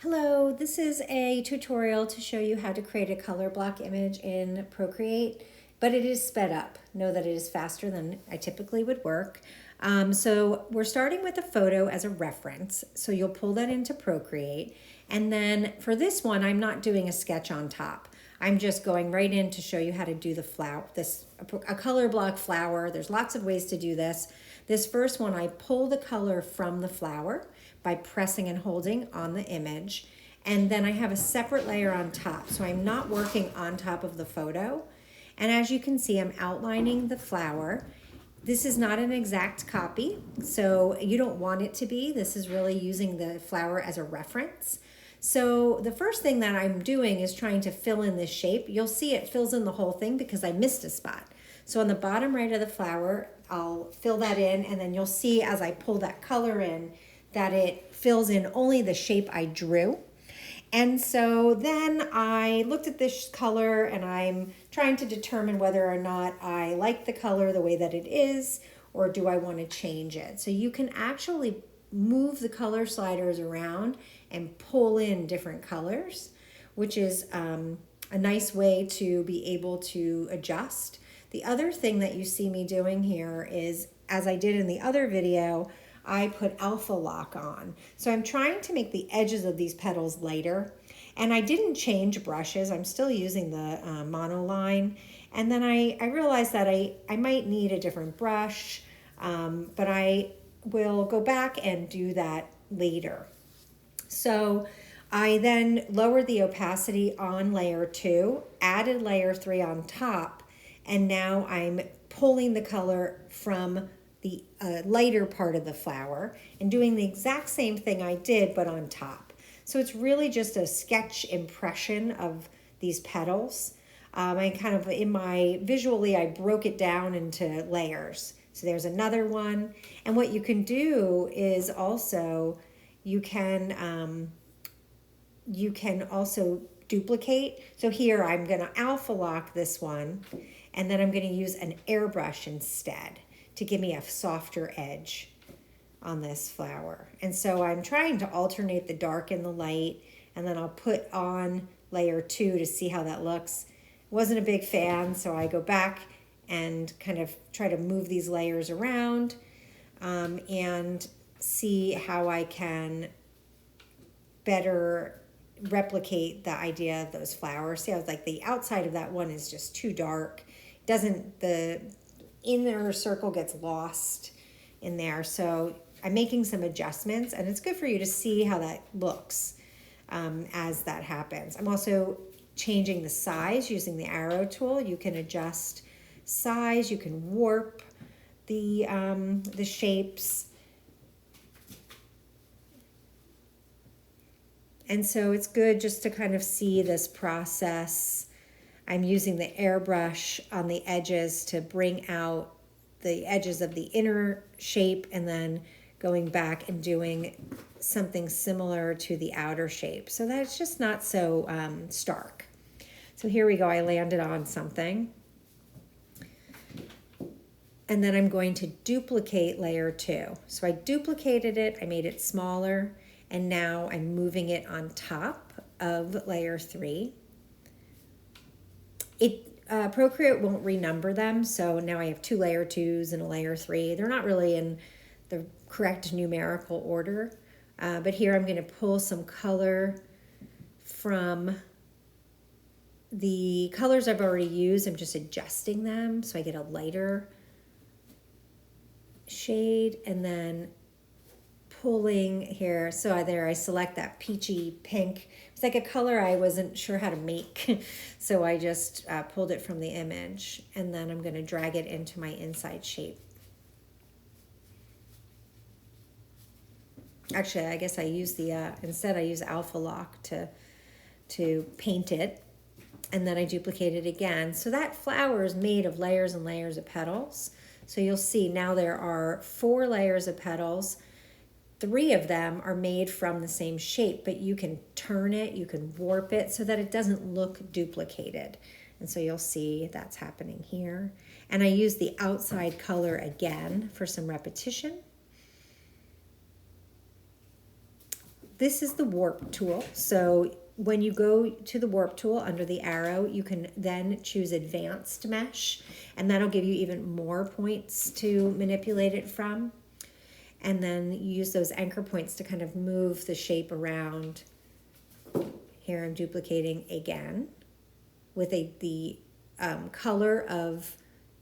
Hello, this is a tutorial to show you how to create a color block image in Procreate, but it is sped up. Know that it is faster than I typically would work. So we're starting with a photo as a reference. So you'll pull that into Procreate. And then for this one, I'm not doing a sketch on top. I'm just going right in to show you how to do the flower, a color block flower. There's lots of ways to do this. This first one, I pull the color from the flower by pressing and holding on the image. And then I have a separate layer on top. So I'm not working on top of the photo. And as you can see, I'm outlining the flower. This is not an exact copy, so you don't want it to be. This is really using the flower as a reference. So the first thing that I'm doing is trying to fill in this shape. You'll see it fills in the whole thing because I missed a spot. So on the bottom right of the flower, I'll fill that in, and then you'll see as I pull that color in that it fills in only the shape I drew. And so then I looked at this color and I'm trying to determine whether or not I like the color the way that it is, or do I want to change it. So you can actually move the color sliders around and pull in different colors, which is a nice way to be able to adjust. The other thing that you see me doing here is, as I did in the other video, I put alpha lock on. So I'm trying to make the edges of these petals lighter. And I didn't change brushes. I'm still using the monoline. And then I realized that I might need a different brush, but I will go back and do that later. So I then lowered the opacity on layer 2, added layer 3 on top, and now I'm pulling the color from the lighter part of the flower and doing the exact same thing I did, but on top. So it's really just a sketch impression of these petals. I kind of, visually, I broke it down into layers. So there's another one. And what you can do is also, you can also duplicate. So here I'm gonna alpha lock this one, and then I'm gonna use an airbrush instead to give me a softer edge on this flower. And so I'm trying to alternate the dark and the light, and then I'll put on layer 2 to see how that looks. Wasn't a big fan, so I go back and kind of try to move these layers around and see how I can better replicate the idea of those flowers. See, I was like, the outside of that one is just too dark. The inner circle gets lost in there. So I'm making some adjustments, and it's good for you to see how that looks as that happens. I'm also changing the size using the arrow tool. You can adjust size, you can warp the shapes. And so it's good just to kind of see this process. I'm using the airbrush on the edges to bring out the edges of the inner shape, and then going back and doing something similar to the outer shape. So that's just not so stark. So here we go, I landed on something. And then I'm going to duplicate layer 2. So I duplicated it, I made it smaller, and now I'm moving it on top of layer 3. Procreate won't renumber them, so now I have 2 layer 2s and a layer 3. They're not really in the correct numerical order, but here I'm going to pull some color from the colors I've already used. I'm just adjusting them so I get a lighter shade, and then pulling here. So there I select that peachy pink. It's like a color I wasn't sure how to make. So I just pulled it from the image, and then I'm going to drag it into my inside shape. Actually, I guess I use the, instead I use alpha lock to paint it, and then I duplicate it again. So that flower is made of layers and layers of petals. So you'll see now there are 4 layers of petals. 3 of them are made from the same shape, but you can turn it, you can warp it so that it doesn't look duplicated. And so you'll see that's happening here. And I use the outside color again for some repetition. This is the warp tool. So when you go to the warp tool under the arrow, you can then choose advanced mesh, and that'll give you even more points to manipulate it from. And then you use those anchor points to kind of move the shape around. Here I'm duplicating again with the color of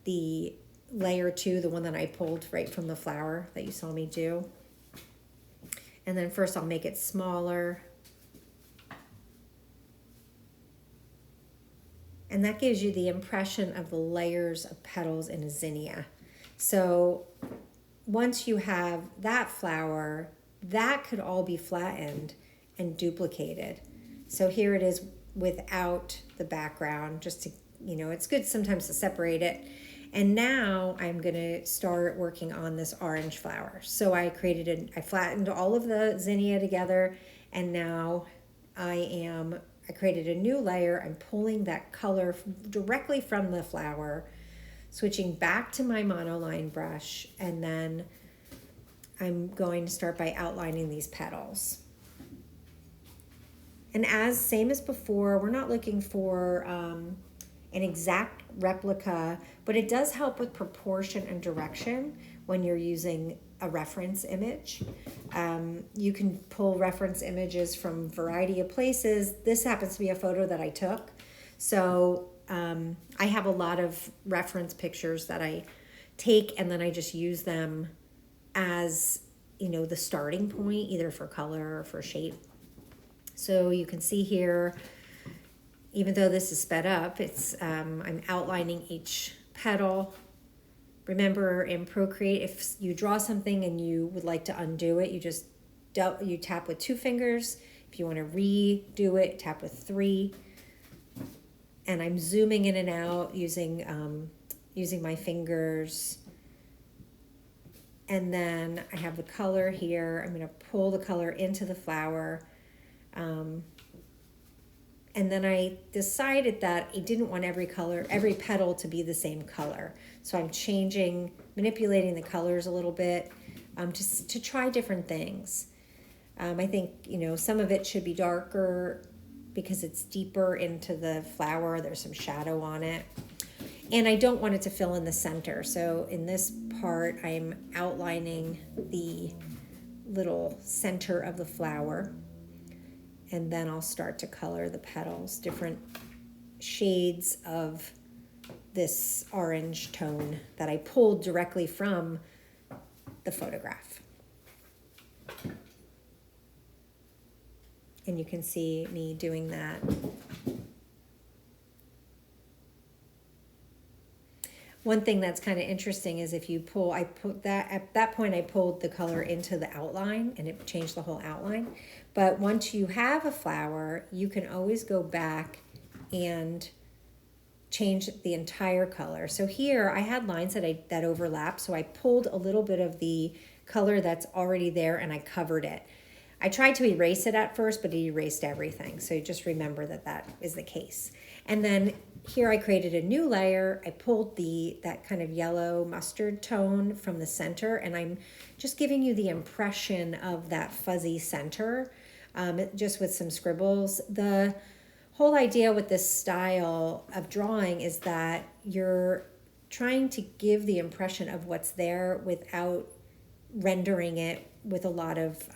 the layer 2, the one that I pulled right from the flower that you saw me do. And then first I'll make it smaller. And that gives you the impression of the layers of petals in a zinnia. So once you have that flower, that could all be flattened and duplicated. So here it is without the background, just to, you know, it's good sometimes to separate it. And now I'm gonna start working on this orange flower. So I flattened all of the zinnia together, and now I created a new layer. I'm pulling that color directly from the flower, switching back to my monoline brush, and then I'm going to start by outlining these petals. And same as before, we're not looking for an exact replica, but it does help with proportion and direction when you're using a reference image. You can pull reference images from a variety of places. This happens to be a photo that I took. So I have a lot of reference pictures that I take, and then I just use them as, you know, the starting point, either for color or for shape. So you can see here, even though this is sped up, it's I'm outlining each petal. Remember, in Procreate, if you draw something and you would like to undo it, you tap with 2 fingers. If you want to redo it, tap with 3. And I'm zooming in and out using my fingers. And then I have the color here. I'm going to pull the color into the flower. And then I decided that I didn't want every petal to be the same color. So I'm manipulating the colors a little bit, just to try different things. I think, you know, some of it should be darker because it's deeper into the flower. There's some shadow on it. And I don't want it to fill in the center. So in this part, I'm outlining the little center of the flower. And then I'll start to color the petals, different shades of this orange tone that I pulled directly from the photograph. And you can see me doing that. One thing that's kind of interesting is if you pull, at that point I pulled the color into the outline and it changed the whole outline. But once you have a flower, you can always go back and change the entire color. So here I had lines that overlap, so I pulled a little bit of the color that's already there and I covered it. I tried to erase it at first, but it erased everything. So just remember that is the case. And then here I created a new layer. I pulled that kind of yellow mustard tone from the center, and I'm just giving you the impression of that fuzzy center, just with some scribbles. The whole idea with this style of drawing is that you're trying to give the impression of what's there without rendering it with a lot of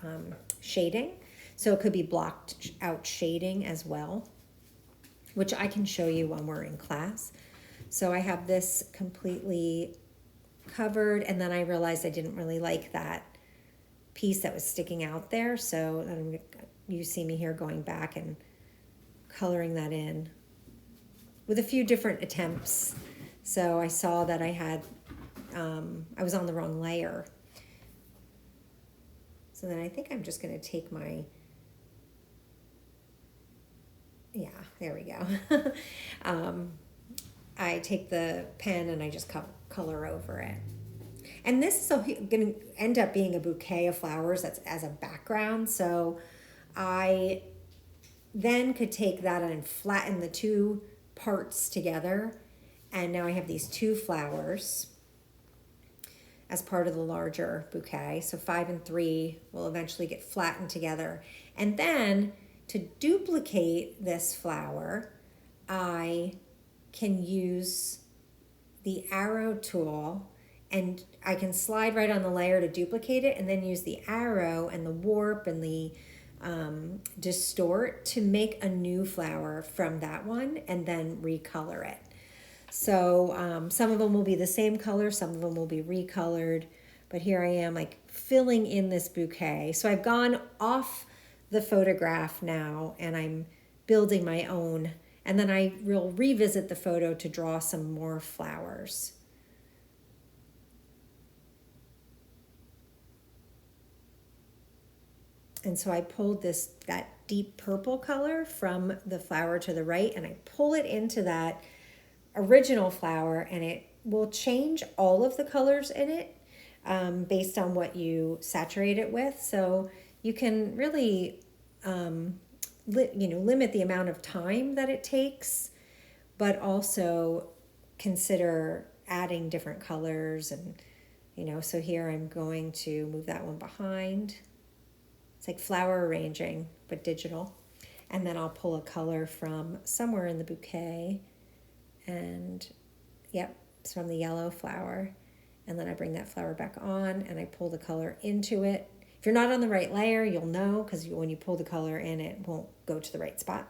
shading. So it could be blocked out shading as well, which I can show you when we're in class. So I have this completely covered, and then I realized I didn't really like that piece that was sticking out there. So you see me here going back and coloring that in with a few different attempts. So I saw that I was on the wrong layer. So then I think I'm just going to take yeah, there we go. I take the pen and I just color over it. And this is going to end up being a bouquet of flowers that's as a background. So I then could take that and flatten the 2 parts together. And now I have these 2 flowers as part of the larger bouquet. So 5 and 3 will eventually get flattened together. And then to duplicate this flower, I can use the arrow tool, and I can slide right on the layer to duplicate it, and then use the arrow and the warp and the distort to make a new flower from that one and then recolor it. So some of them will be the same color, some of them will be recolored, but here I am like filling in this bouquet. So I've gone off the photograph now and I'm building my own, and then I will revisit the photo to draw some more flowers. And so I pulled that deep purple color from the flower to the right, and I pull it into that original flower, and it will change all of the colors in it based on what you saturate it with. So you can really limit the amount of time that it takes, but also consider adding different colors. And so here I'm going to move that one behind. It's like flower arranging, but digital. And then I'll pull a color from somewhere in the bouquet. And yep, it's from the yellow flower. And then I bring that flower back on and I pull the color into it. If you're not on the right layer, you'll know, because when you pull the color in, it won't go to the right spot.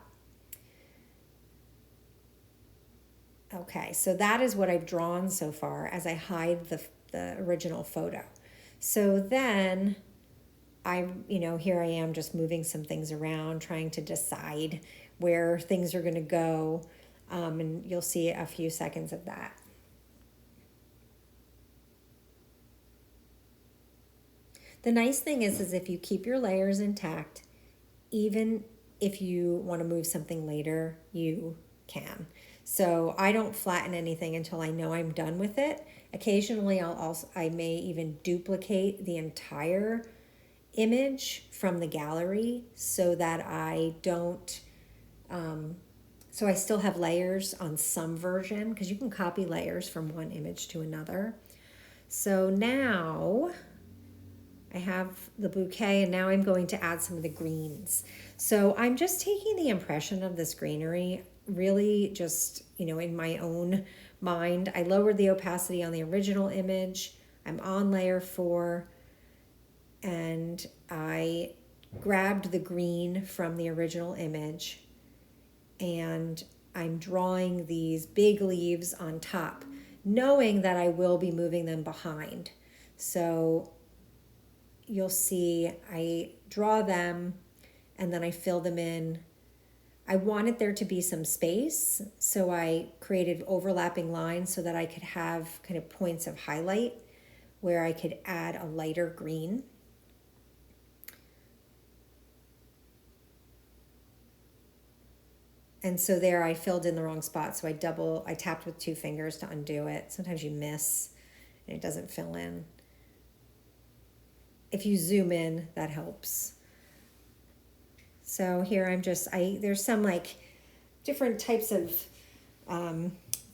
Okay, so that is what I've drawn so far as I hide the original photo. So then here I am just moving some things around, trying to decide where things are going to go. And you'll see a few seconds of that. The nice thing is if you keep your layers intact, even if you want to move something later, you can. So I don't flatten anything until I know I'm done with it. Occasionally I may even duplicate the entire image from the gallery so that I don't, so I still have layers on some version, because you can copy layers from one image to another. So now I have the bouquet, and now I'm going to add some of the greens. So I'm just taking the impression of this greenery, really just, in my own mind. I lowered the opacity on the original image. I'm on layer 4, and I grabbed the green from the original image, and I'm drawing these big leaves on top, knowing that I will be moving them behind. So you'll see I draw them and then I fill them in. I wanted there to be some space, so I created overlapping lines so that I could have kind of points of highlight where I could add a lighter green. And so there I filled in the wrong spot, so I tapped with 2 fingers to undo it. Sometimes you miss and it doesn't fill in. If you zoom in, that helps. So here there's some like different types of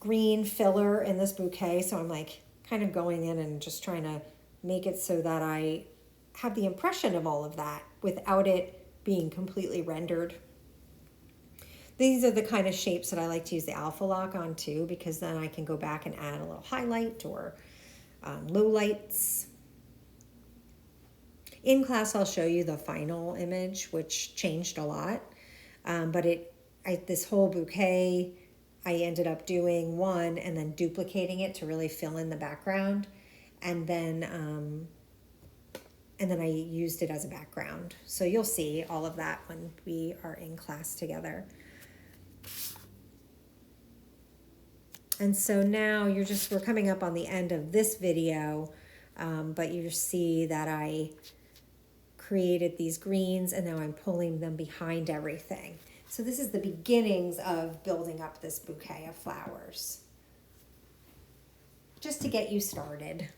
green filler in this bouquet. So I'm like kind of going in and just trying to make it so that I have the impression of all of that without it being completely rendered. These are the kind of shapes that I like to use the alpha lock on too, because then I can go back and add a little highlight or low lights. In class, I'll show you the final image, which changed a lot. But this whole bouquet, I ended up doing one and then duplicating it to really fill in the background. And then I used it as a background. So you'll see all of that when we are in class together. And so now we're coming up on the end of this video, but you see that I created these greens and now I'm pulling them behind everything. So this is the beginnings of building up this bouquet of flowers, just to get you started.